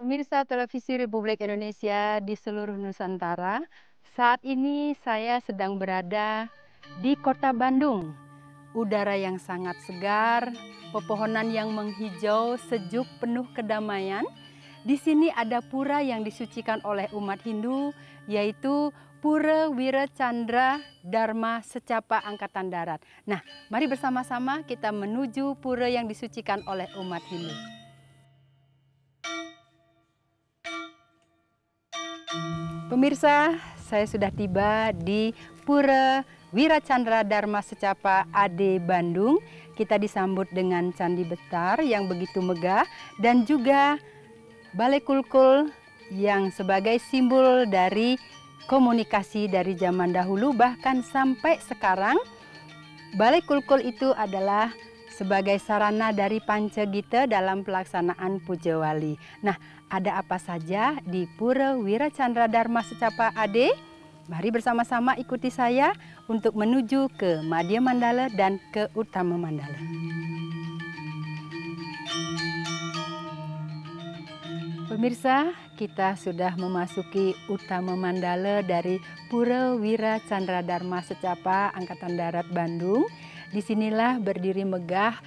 Pemirsa Televisi Republik Indonesia di seluruh Nusantara, saat ini saya sedang berada di Kota Bandung. Udara yang sangat segar, pepohonan yang menghijau, sejuk, penuh kedamaian. Di sini ada pura yang disucikan oleh umat Hindu, yaitu Pura Wira Candra Dharma Secapa Angkatan Darat. Nah, mari bersama-sama kita menuju pura yang disucikan oleh umat Hindu. Pemirsa, saya sudah tiba di Pura Wira Candra Dharma Secapa AD Bandung. Kita disambut dengan candi besar yang begitu megah dan juga Balai Kulkul yang sebagai simbol dari komunikasi dari zaman dahulu bahkan sampai sekarang. Balai Kulkul itu adalah sebagai sarana dari Pancagita dalam pelaksanaan Puja Wali. Nah, ada apa saja di Pura Wira Candra Dharma Secapa AD? Mari bersama-sama ikuti saya untuk menuju ke Madya Mandala dan ke Utama Mandala. Pemirsa, kita sudah memasuki Utama Mandala dari Pura Wira Candra Dharma Secapa Angkatan Darat Bandung. Disinilah berdiri megah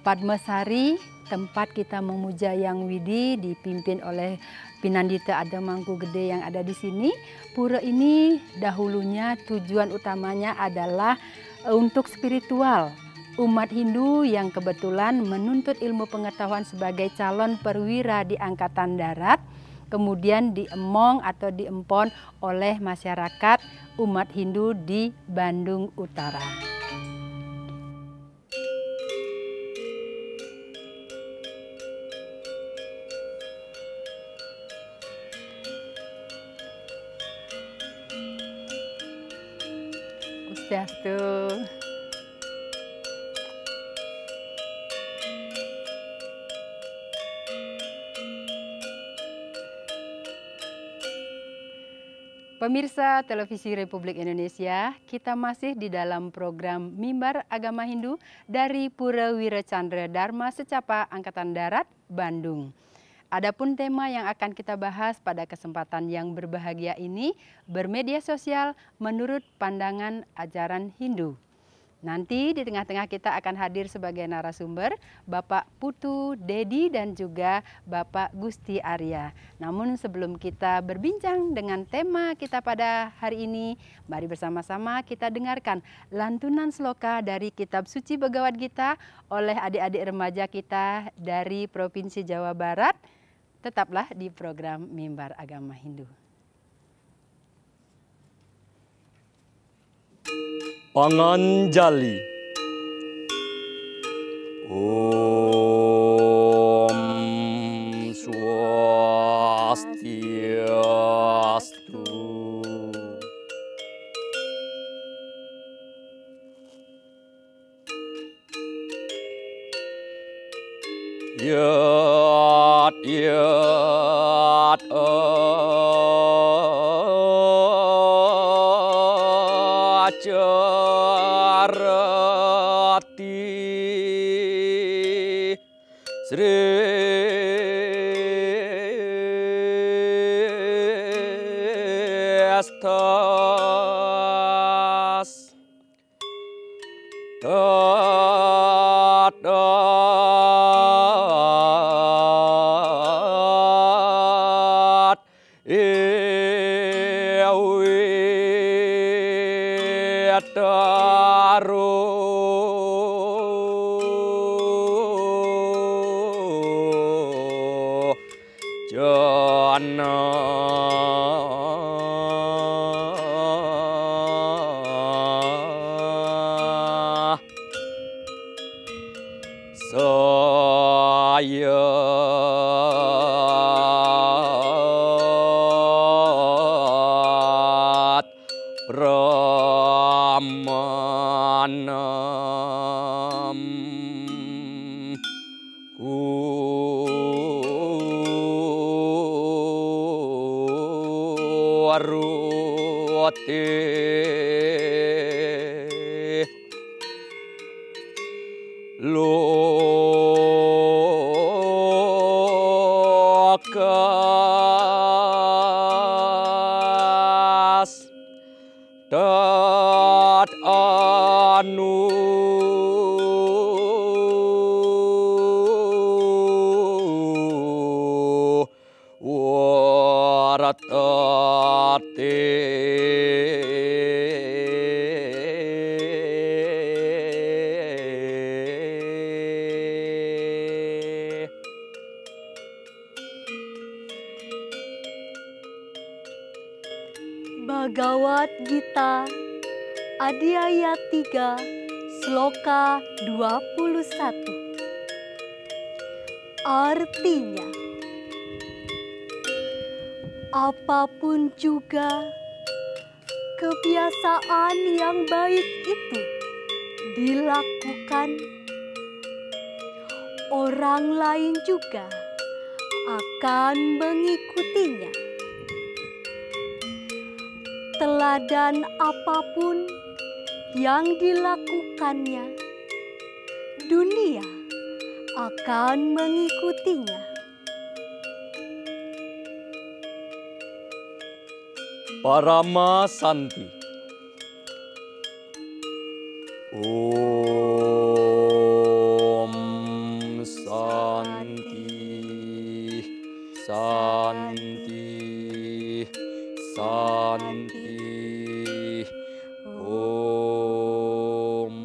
Padmasari, tempat kita memuja Yang Widi, dipimpin oleh Pinandita Ada Mangku Gede yang ada di sini. Pura ini dahulunya tujuan utamanya adalah untuk spiritual. Umat Hindu yang kebetulan menuntut ilmu pengetahuan sebagai calon perwira di Angkatan Darat, kemudian diemong atau diempon oleh masyarakat umat Hindu di Bandung Utara. Swastiastu. Pemirsa Televisi Republik Indonesia, kita masih di dalam program Mimbar Agama Hindu dari Pura Wira Candra Dharma Secapa Angkatan Darat, Bandung. Adapun tema yang akan kita bahas pada kesempatan yang berbahagia ini, bermedia sosial menurut pandangan ajaran Hindu. Nanti di tengah-tengah kita akan hadir sebagai narasumber Bapak Putu Dedi dan juga Bapak Gusti Arya. Namun sebelum kita berbincang dengan tema kita pada hari ini, mari bersama-sama kita dengarkan lantunan sloka dari Kitab Suci Bhagavad Gita oleh adik-adik remaja kita dari Provinsi Jawa Barat. Tetaplah di program Mimbar Agama Hindu. Panganjali. Om Swastiastu. Yat yat acarati srestas tadat ewitaru jana saya pramanam kuaruti loka dat anu waratate Bhagavad Gita Adhyaya 3 Sloka 21. Artinya, apapun juga kebiasaan yang baik itu dilakukan, orang lain juga akan mengikutinya. Teladan apapun yang dilakukannya, dunia akan mengikutinya. Parama Santi. Om Santi, Santi, Santi. Om.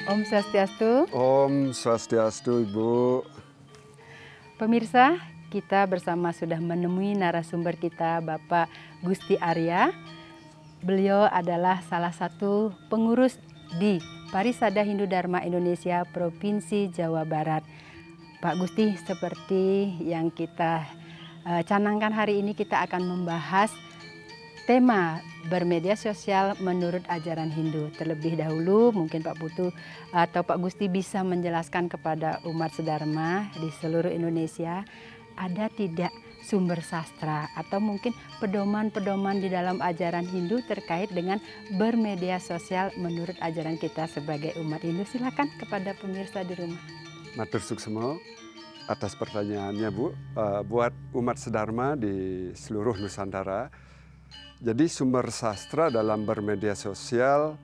Om Swastiastu. Om Swastiastu, Ibu. Pemirsa, kita bersama sudah menemui narasumber kita, Bapak Gusti Arya. Beliau adalah salah satu pengurus di Parisada Hindu Dharma Indonesia Provinsi Jawa Barat. Pak Gusti, seperti yang kita canangkan hari ini, kita akan membahas tema bermedia sosial menurut ajaran Hindu. Terlebih dahulu mungkin Pak Putu atau Pak Gusti bisa menjelaskan kepada umat sedharma di seluruh Indonesia, ada tidak sumber sastra atau mungkin pedoman-pedoman di dalam ajaran Hindu terkait dengan bermedia sosial menurut ajaran kita sebagai umat Hindu. Silakan kepada pemirsa di rumah. Matur suksema atas pertanyaannya, Bu. Buat umat sedharma di seluruh Nusantara, jadi sumber sastra dalam bermedia sosial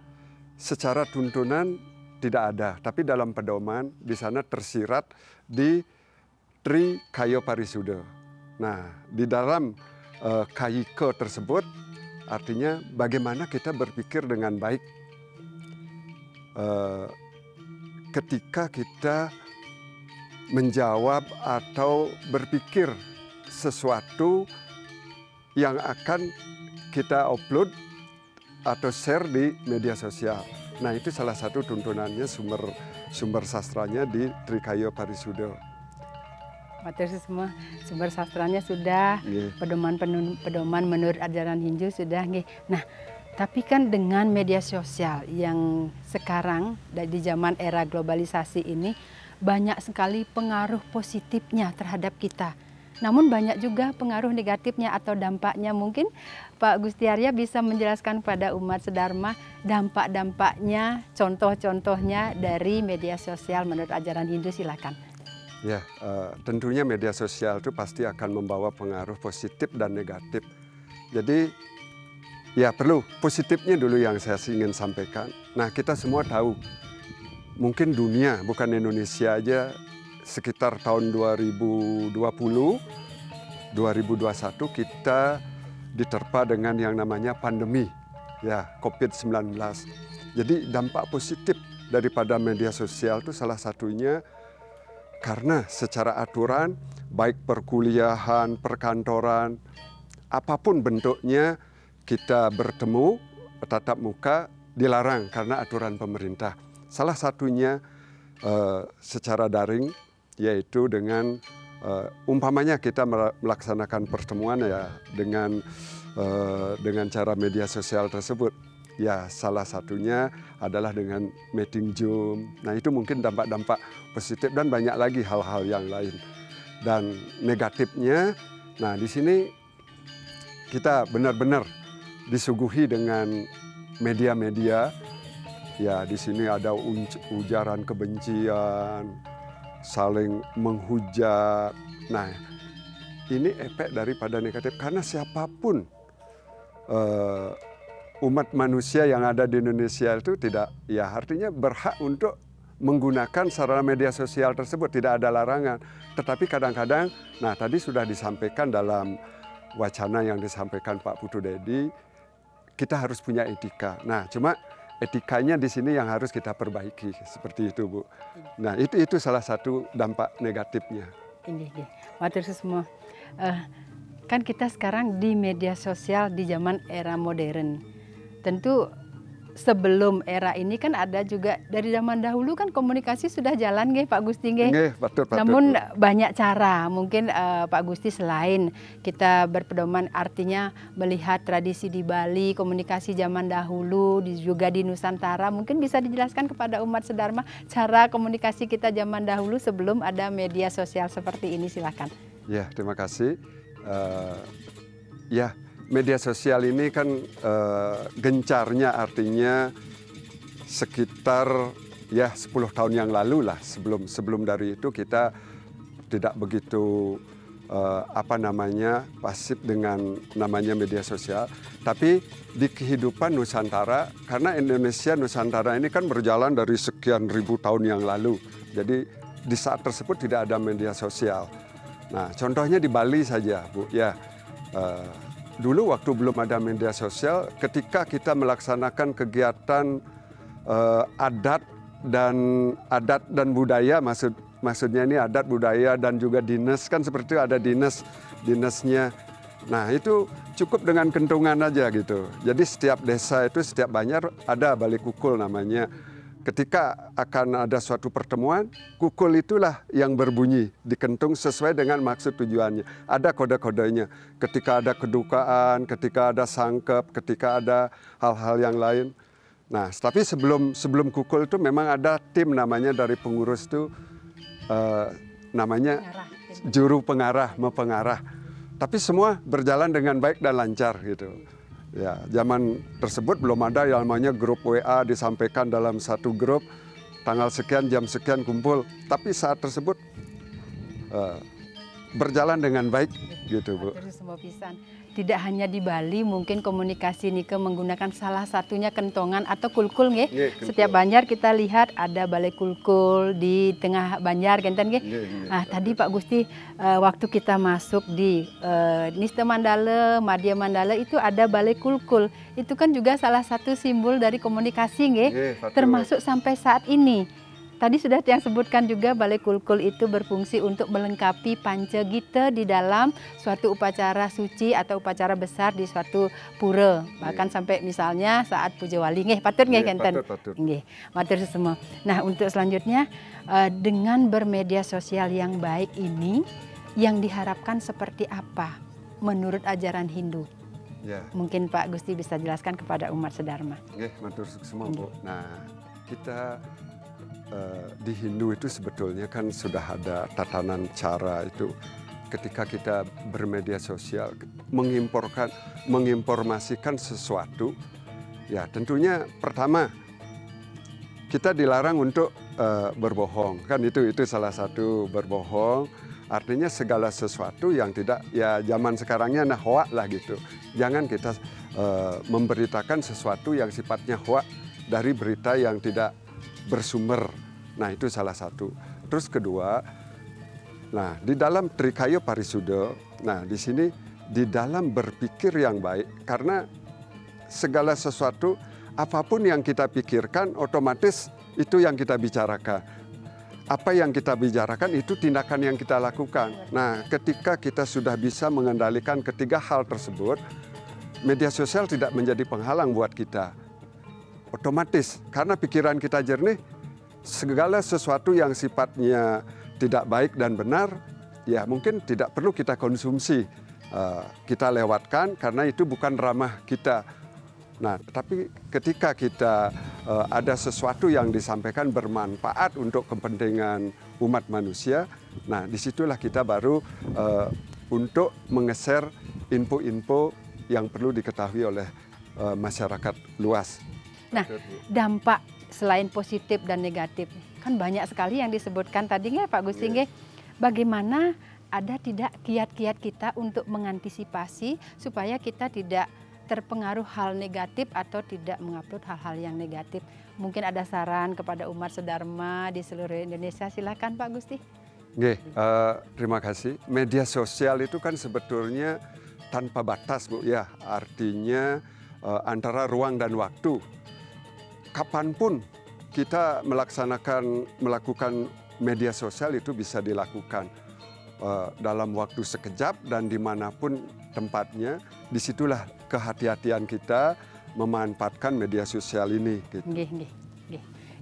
secara tuntunan tidak ada, tapi dalam pedoman di sana tersirat di Trikaya Parisuda. Nah, di dalam kayika tersebut artinya bagaimana kita berpikir dengan baik ketika kita menjawab atau berpikir sesuatu yang akan kita upload atau share di media sosial. Nah, itu salah satu tuntunannya sumber sastranya di Trikaya Parisuda. Matur semua sumber sastranya sudah, pedoman menurut ajaran Hindu sudah. Nah, tapi kan dengan media sosial yang sekarang di zaman era globalisasi ini banyak sekali pengaruh positifnya terhadap kita. Namun banyak juga pengaruh negatifnya atau dampaknya. Mungkin Pak Gusti Arya bisa menjelaskan pada umat sedharma dampak-dampaknya, contoh-contohnya dari media sosial menurut ajaran Hindu. Silakan. Ya, tentunya media sosial itu pasti akan membawa pengaruh positif dan negatif. Jadi ya perlu positifnya dulu yang saya ingin sampaikan. Nah, kita semua tahu mungkin dunia bukan Indonesia aja, sekitar tahun 2020, 2021 kita diterpa dengan yang namanya pandemi, ya COVID-19. Jadi dampak positif daripada media sosial itu salah satunya karena secara aturan, baik perkuliahan, perkantoran, apapun bentuknya kita bertemu tatap muka dilarang karena aturan pemerintah. Salah satunya secara daring, yaitu dengan umpamanya kita melaksanakan pertemuan ya dengan cara media sosial tersebut. Ya, salah satunya adalah dengan meeting Zoom. Nah, itu mungkin dampak-dampak positif dan banyak lagi hal-hal yang lain. Dan negatifnya, nah di sini kita benar-benar disuguhi dengan media-media. Ya, di sini ada ujaran kebencian, saling menghujat. Nah, ini efek daripada negatif karena siapapun umat manusia yang ada di Indonesia itu tidak, ya artinya berhak untuk menggunakan sarana media sosial tersebut, tidak ada larangan. Tetapi kadang-kadang, nah tadi sudah disampaikan dalam wacana yang disampaikan Pak Putu Dedi, kita harus punya etika. Nah, cuma etikanya di sini yang harus kita perbaiki, seperti itu, Bu. Nah, itu salah satu dampak negatifnya. Ini, matur semua. Kan kita sekarang di media sosial di zaman era modern. Tentu sebelum era ini kan ada juga dari zaman dahulu kan komunikasi sudah jalan nggih Pak Gusti nggih. Betul. Namun banyak cara. Mungkin Pak Gusti selain kita berpedoman artinya melihat tradisi di Bali, komunikasi zaman dahulu juga di Nusantara, mungkin bisa dijelaskan kepada umat sedharma cara komunikasi kita zaman dahulu sebelum ada media sosial seperti ini, silakan. Ya, terima kasih. Ya, media sosial ini kan gencarnya artinya sekitar ya 10 tahun yang lalu lah. Sebelum dari itu kita tidak begitu pasif dengan namanya media sosial. Tapi di kehidupan Nusantara, karena Nusantara ini kan berjalan dari sekian ribu tahun yang lalu. Jadi di saat tersebut tidak ada media sosial. Nah, contohnya di Bali saja, Bu. Ya, dulu waktu belum ada media sosial, ketika kita melaksanakan kegiatan adat dan budaya, maksudnya ini adat budaya dan juga dinas, kan seperti itu ada dinasnya. Nah, itu cukup dengan kentungan aja gitu. Jadi setiap desa itu, setiap banjar ada balik kukul namanya. Ketika akan ada suatu pertemuan, kukul itulah yang berbunyi, dikentung sesuai dengan maksud tujuannya. Ada kode-kodenya. Ketika ada kedukaan, ketika ada sangkep, ketika ada hal-hal yang lain. Nah, tapi sebelum kukul itu memang ada tim namanya dari pengurus itu, namanya juru pengarah, mempengarah. Tapi semua berjalan dengan baik dan lancar gitu. Ya, zaman tersebut belum ada yang namanya grup WA disampaikan dalam satu grup, tanggal sekian, jam sekian kumpul. Tapi saat tersebut berjalan dengan baik gitu, Bu. Semua pisan. Tidak hanya di Bali, mungkin komunikasi Nike menggunakan salah satunya kentongan atau kulkul nggih. Setiap banjar kita lihat ada balai kulkul di tengah banjar genten nggih. Nah, tadi Pak Gusti waktu kita masuk di Niste Mandala, Madya Mandala itu ada balai kulkul. Itu kan juga salah satu simbol dari komunikasi nggih. Termasuk sampai saat ini. Tadi sudah yang sebutkan juga balai kulkul itu berfungsi untuk melengkapi panca gita di dalam suatu upacara suci atau upacara besar di suatu pura. Bahkan sampai misalnya saat puja wali nggih, patut nggih kenten. Nggih, matur semua. Nah, untuk selanjutnya dengan bermedia sosial yang baik ini yang diharapkan seperti apa menurut ajaran Hindu? Ya. Mungkin Pak Gusti bisa jelaskan kepada umat sedharma. Nggih, matur semua, Bu. Nah, kita di Hindu itu sebetulnya kan sudah ada tatanan cara itu ketika kita bermedia sosial menginformasikan sesuatu, ya tentunya pertama kita dilarang untuk berbohong, kan itu salah satu berbohong. Artinya segala sesuatu yang tidak, ya zaman sekarangnya hoak lah gitu. Jangan kita memberitakan sesuatu yang sifatnya hoak dari berita yang tidak bersumber. Nah, itu salah satu. Terus kedua, nah di dalam Trikaya Parisuda, nah di sini di dalam berpikir yang baik, karena segala sesuatu apapun yang kita pikirkan otomatis itu yang kita bicarakan. Apa yang kita bicarakan itu tindakan yang kita lakukan. Nah, ketika kita sudah bisa mengendalikan ketiga hal tersebut, media sosial tidak menjadi penghalang buat kita. Otomatis, karena pikiran kita jernih, segala sesuatu yang sifatnya tidak baik dan benar, ya mungkin tidak perlu kita konsumsi. Kita lewatkan karena itu bukan ramah kita. Nah, tapi ketika kita ada sesuatu yang disampaikan bermanfaat untuk kepentingan umat manusia, nah disitulah kita baru untuk menge-share info-info yang perlu diketahui oleh masyarakat luas. Nah, dampak selain positif dan negatif, kan banyak sekali yang disebutkan tadi nggak Pak Gusti nggih. Bagaimana ada tidak kiat-kiat kita untuk mengantisipasi supaya kita tidak terpengaruh hal negatif atau tidak mengupload hal-hal yang negatif. Mungkin ada saran kepada umat sedharma di seluruh Indonesia, silakan Pak Gusti. Nggih, terima kasih. Media sosial itu kan sebetulnya tanpa batas, Bu, ya. Artinya antara ruang dan waktu. Kapanpun kita melakukan media sosial itu bisa dilakukan dalam waktu sekejap dan dimanapun tempatnya. Disitulah kehati-hatian kita memanfaatkan media sosial ini. Gitu.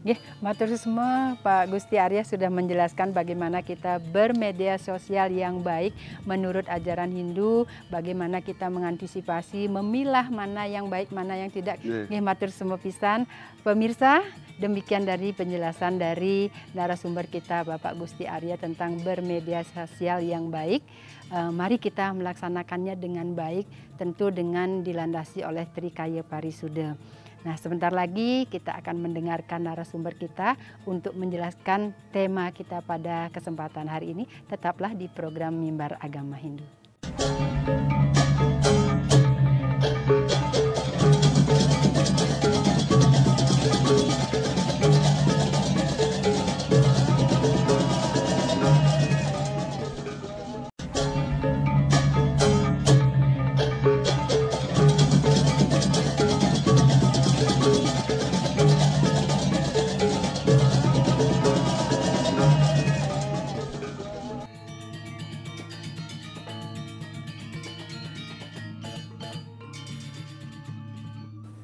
Nggih, matur semua Pak Gusti Arya sudah menjelaskan bagaimana kita bermedia sosial yang baik menurut ajaran Hindu, bagaimana kita mengantisipasi, memilah mana yang baik, mana yang tidak. Nggih, matur semua pisan. Pemirsa, demikian dari penjelasan dari narasumber kita Bapak Gusti Arya tentang bermedia sosial yang baik. Mari kita melaksanakannya dengan baik, tentu dengan dilandasi oleh Trikaya Parisuda. Nah, sebentar lagi kita akan mendengarkan narasumber kita untuk menjelaskan tema kita pada kesempatan hari ini. Tetaplah di program Mimbar Agama Hindu.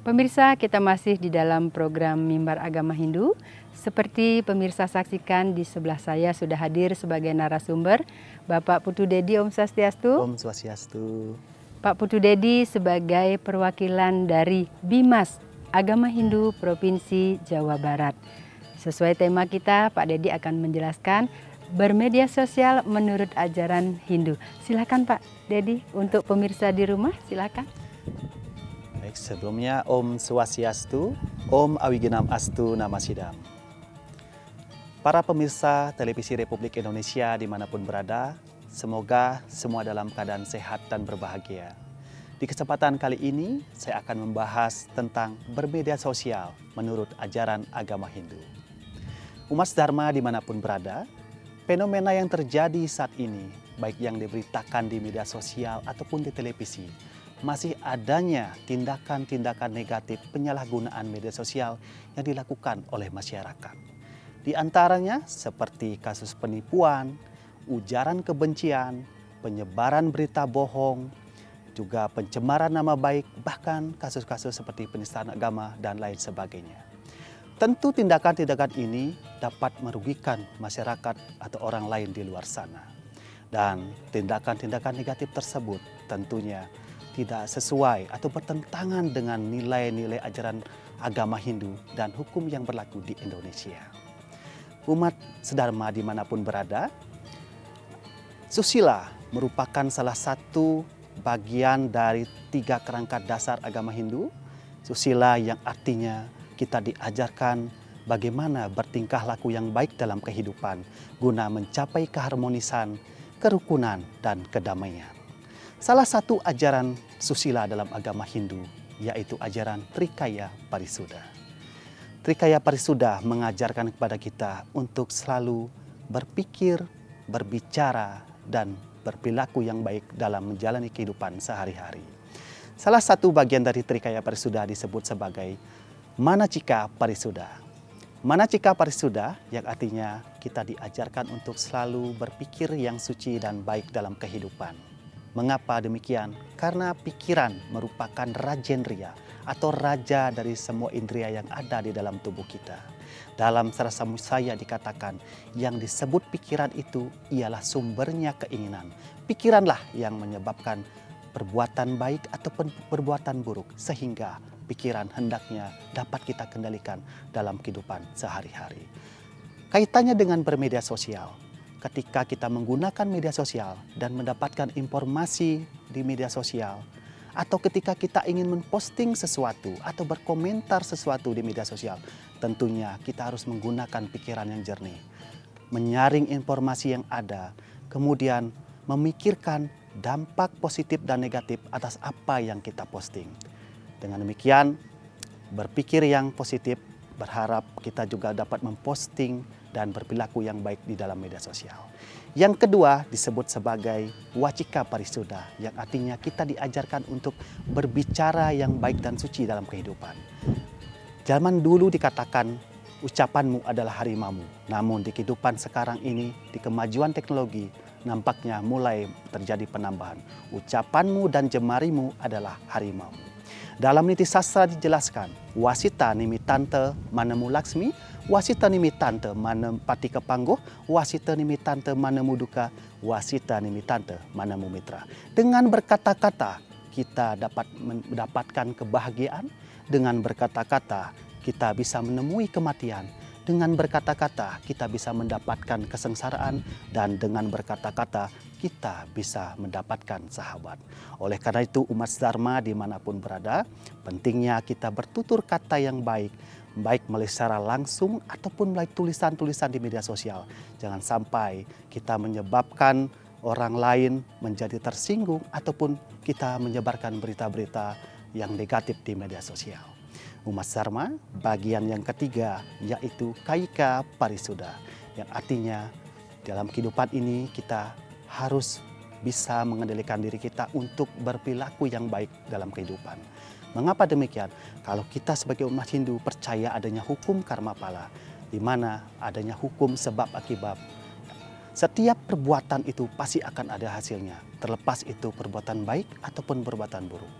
Pemirsa, kita masih di dalam program Mimbar Agama Hindu. Seperti pemirsa saksikan, di sebelah saya sudah hadir sebagai narasumber Bapak Putu Dedi. Om Swastiastu. Om Swastiastu. Pak Putu Dedi sebagai perwakilan dari Bimas Agama Hindu Provinsi Jawa Barat. Sesuai tema kita, Pak Dedi akan menjelaskan bermedia sosial menurut ajaran Hindu. Silakan Pak Dedi, untuk pemirsa di rumah silakan. Baik, sebelumnya Om Swastiastu, Om Awigenam Astu Namasidam. Para pemirsa televisi Republik Indonesia dimanapun berada, semoga semua dalam keadaan sehat dan berbahagia. Di kesempatan kali ini, saya akan membahas tentang bermedia sosial menurut ajaran agama Hindu. Umat Dharma dimanapun berada, fenomena yang terjadi saat ini, baik yang diberitakan di media sosial ataupun di televisi, masih adanya tindakan-tindakan negatif penyalahgunaan media sosial yang dilakukan oleh masyarakat. Di antaranya seperti kasus penipuan, ujaran kebencian, penyebaran berita bohong, juga pencemaran nama baik, bahkan kasus-kasus seperti penistaan agama dan lain sebagainya. Tentu tindakan-tindakan ini dapat merugikan masyarakat atau orang lain di luar sana. Dan tindakan-tindakan negatif tersebut tentunya tidak sesuai atau bertentangan dengan nilai-nilai ajaran agama Hindu dan hukum yang berlaku di Indonesia. Umat sedharma dimanapun berada, susila merupakan salah satu bagian dari 3 kerangka dasar agama Hindu. Susila yang artinya kita diajarkan bagaimana bertingkah laku yang baik dalam kehidupan guna mencapai keharmonisan, kerukunan, dan kedamaian. Salah satu ajaran susila dalam agama Hindu yaitu ajaran Trikaya Parisuda. Trikaya Parisuda mengajarkan kepada kita untuk selalu berpikir, berbicara, dan berperilaku yang baik dalam menjalani kehidupan sehari-hari. Salah satu bagian dari Trikaya Parisuda disebut sebagai Manacika Parisuda. Manacika Parisuda yang artinya kita diajarkan untuk selalu berpikir yang suci dan baik dalam kehidupan. Mengapa demikian? Karena pikiran merupakan rajendriya atau raja dari semua indria yang ada di dalam tubuh kita. Dalam Sarasa Musaya dikatakan, yang disebut pikiran itu ialah sumbernya keinginan. Pikiranlah yang menyebabkan perbuatan baik ataupun perbuatan buruk, sehingga pikiran hendaknya dapat kita kendalikan dalam kehidupan sehari-hari. Kaitannya dengan bermedia sosial. Ketika kita menggunakan media sosial dan mendapatkan informasi di media sosial, atau ketika kita ingin memposting sesuatu atau berkomentar sesuatu di media sosial, tentunya kita harus menggunakan pikiran yang jernih, menyaring informasi yang ada, kemudian memikirkan dampak positif dan negatif atas apa yang kita posting. Dengan demikian, berpikir yang positif, berharap kita juga dapat memposting dan berperilaku yang baik di dalam media sosial. Yang kedua disebut sebagai wacika parisuda, yang artinya kita diajarkan untuk berbicara yang baik dan suci dalam kehidupan. Zaman dulu dikatakan ucapanmu adalah harimaumu, namun di kehidupan sekarang ini, di kemajuan teknologi, nampaknya mulai terjadi penambahan. Ucapanmu dan jemarimu adalah harimaumu. Dalam niti sastra dijelaskan, wasita nimitante manemu laksmi, wasita nimitante manemu patika panggoh, wasita nimitante manemu duka, wasita nimitante manemu mitra. Dengan berkata-kata kita dapat mendapatkan kebahagiaan, dengan berkata-kata kita bisa menemui kematian, dengan berkata-kata kita bisa mendapatkan kesengsaraan, dan dengan berkata-kata kita bisa mendapatkan sahabat. Oleh karena itu umat Dharma dimanapun berada, pentingnya kita bertutur kata yang baik, baik melalui secara langsung ataupun melalui tulisan-tulisan di media sosial. Jangan sampai kita menyebabkan orang lain menjadi tersinggung ataupun kita menyebarkan berita-berita yang negatif di media sosial. Umat Dharma, bagian yang ketiga yaitu kaika parisuda, yang artinya dalam kehidupan ini kita harus bisa mengendalikan diri kita untuk berperilaku yang baik dalam kehidupan. Mengapa demikian? Kalau kita sebagai umat Hindu percaya adanya hukum karma pala, di mana adanya hukum sebab akibat. Setiap perbuatan itu pasti akan ada hasilnya, terlepas itu perbuatan baik ataupun perbuatan buruk.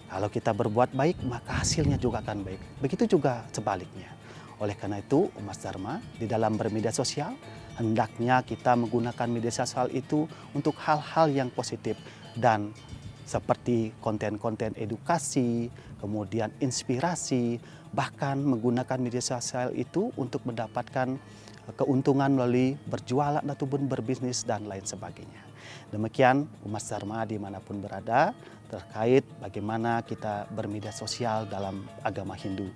Kalau kita berbuat baik, maka hasilnya juga akan baik. Begitu juga sebaliknya. Oleh karena itu, umat Dharma di dalam bermedia sosial, hendaknya kita menggunakan media sosial itu untuk hal-hal yang positif dan seperti konten-konten edukasi, kemudian inspirasi, bahkan menggunakan media sosial itu untuk mendapatkan keuntungan melalui berjualan ataupun berbisnis dan lain sebagainya. Demikian umat Dharma dimanapun berada terkait bagaimana kita bermedia sosial dalam agama Hindu.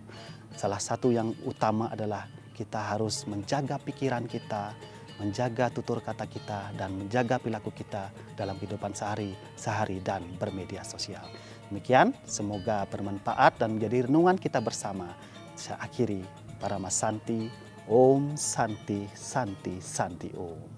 Salah satu yang utama adalah kita harus menjaga pikiran kita, menjaga tutur kata kita, dan menjaga perilaku kita dalam kehidupan sehari-hari dan bermedia sosial. Demikian, semoga bermanfaat dan menjadi renungan kita bersama. Saya akhiri, Parama Santi, Om Santi, Santi, Santi Om.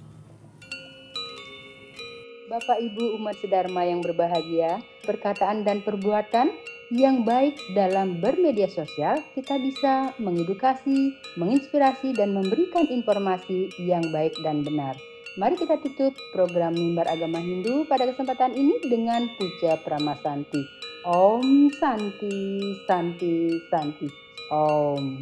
Bapak Ibu umat sedharma yang berbahagia, perkataan dan perbuatan yang baik dalam bermedia sosial, kita bisa mengedukasi, menginspirasi, dan memberikan informasi yang baik dan benar. Mari kita tutup program Mimbar Agama Hindu pada kesempatan ini dengan puja Parama Santi. Om Santi, Santi, Santi. Om.